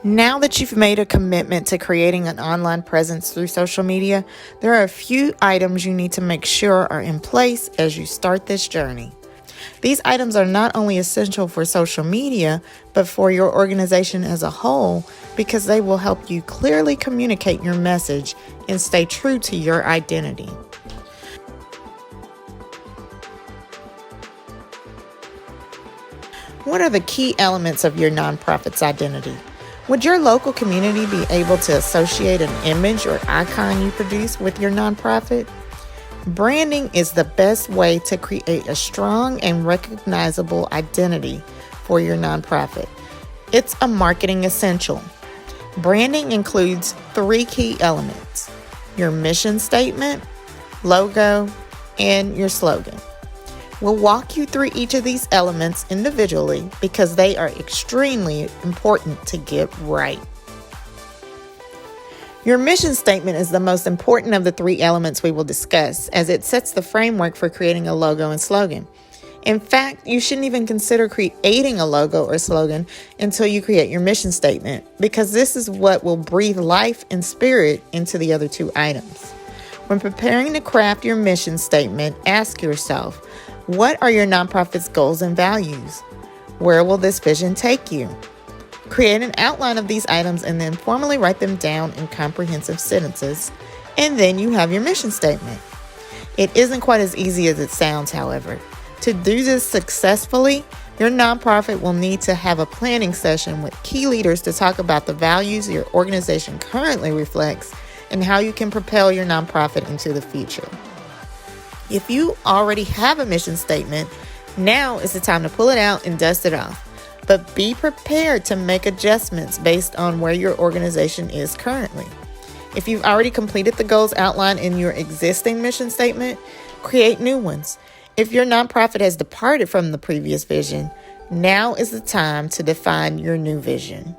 Now that you've made a commitment to creating an online presence through social media, there are a few items you need to make sure are in place as you start this journey. These items are not only essential for social media, but for your organization as a whole, because they will help you clearly communicate your message and stay true to your identity. What are the key elements of your nonprofit's identity? Would your local community be able to associate an image or icon you produce with your nonprofit? Branding is the best way to create a strong and recognizable identity for your nonprofit. It's a marketing essential. Branding includes 3 key elements: your mission statement, logo, and your slogan. We'll walk you through each of these elements individually because they are extremely important to get right. Your mission statement is the most important of the 3 elements we will discuss, as it sets the framework for creating a logo and slogan. In fact, you shouldn't even consider creating a logo or slogan until you create your mission statement, because this is what will breathe life and spirit into the other 2 items. When preparing to craft your mission statement, ask yourself, what are your nonprofit's goals and values? Where will this vision take you? Create an outline of these items and then formally write them down in comprehensive sentences, and then you have your mission statement. It isn't quite as easy as it sounds, however. To do this successfully, your nonprofit will need to have a planning session with key leaders to talk about the values your organization currently reflects and how you can propel your nonprofit into the future. If you already have a mission statement, now is the time to pull it out and dust it off. But be prepared to make adjustments based on where your organization is currently. If you've already completed the goals outlined in your existing mission statement, create new ones. If your nonprofit has departed from the previous vision, now is the time to define your new vision.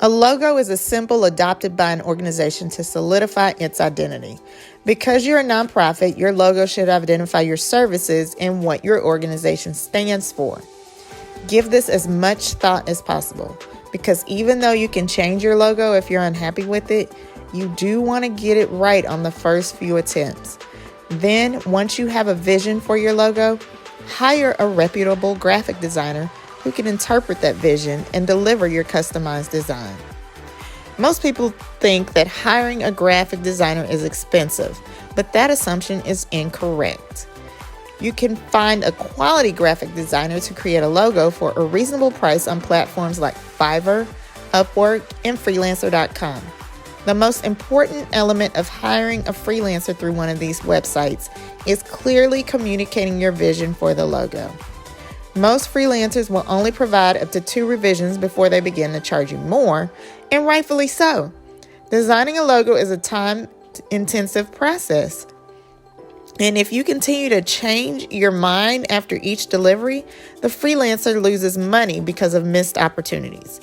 A logo is a symbol adopted by an organization to solidify its identity. Because you're a nonprofit, your logo should identify your services and what your organization stands for. Give this as much thought as possible, because even though you can change your logo if you're unhappy with it, you do want to get it right on the first few attempts. Then, once you have a vision for your logo, hire a reputable graphic designer who can interpret that vision and deliver your customized design. Most people think that hiring a graphic designer is expensive, but that assumption is incorrect. You can find a quality graphic designer to create a logo for a reasonable price on platforms like Fiverr, Upwork, and Freelancer.com. The most important element of hiring a freelancer through one of these websites is clearly communicating your vision for the logo. Most freelancers will only provide up to 2 revisions before they begin to charge you more, and rightfully so. Designing a logo is a time-intensive process. And if you continue to change your mind after each delivery, the freelancer loses money because of missed opportunities.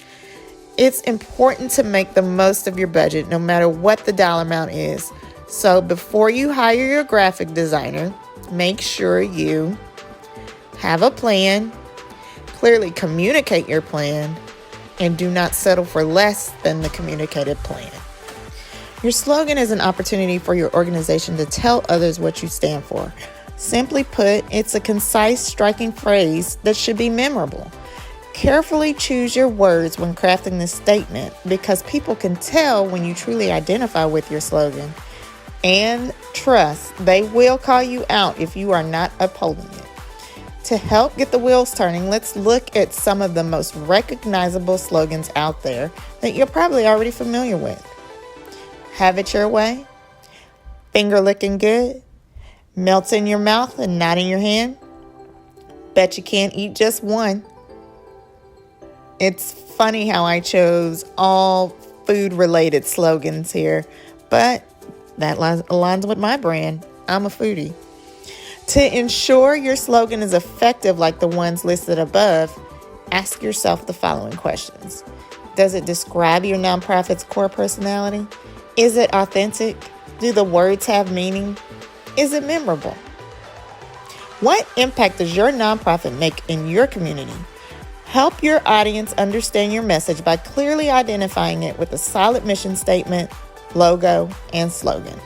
It's important to make the most of your budget, no matter what the dollar amount is. So before you hire your graphic designer, make sure you have a plan, clearly communicate your plan, and do not settle for less than the communicated plan. Your slogan is an opportunity for your organization to tell others what you stand for. Simply put, it's a concise, striking phrase that should be memorable. Carefully choose your words when crafting this statement, because people can tell when you truly identify with your slogan. And trust, they will call you out if you are not upholding it. To help get the wheels turning, let's look at some of the most recognizable slogans out there that you're probably already familiar with. Have it your way, finger licking good, melts in your mouth and not in your hand, bet you can't eat just one. It's funny how I chose all food-related slogans here, but that aligns with my brand. I'm a foodie. To ensure your slogan is effective like the ones listed above, ask yourself the following questions. Does it describe your nonprofit's core personality? Is it authentic? Do the words have meaning? Is it memorable? What impact does your nonprofit make in your community? Help your audience understand your message by clearly identifying it with a solid mission statement, logo, and slogan.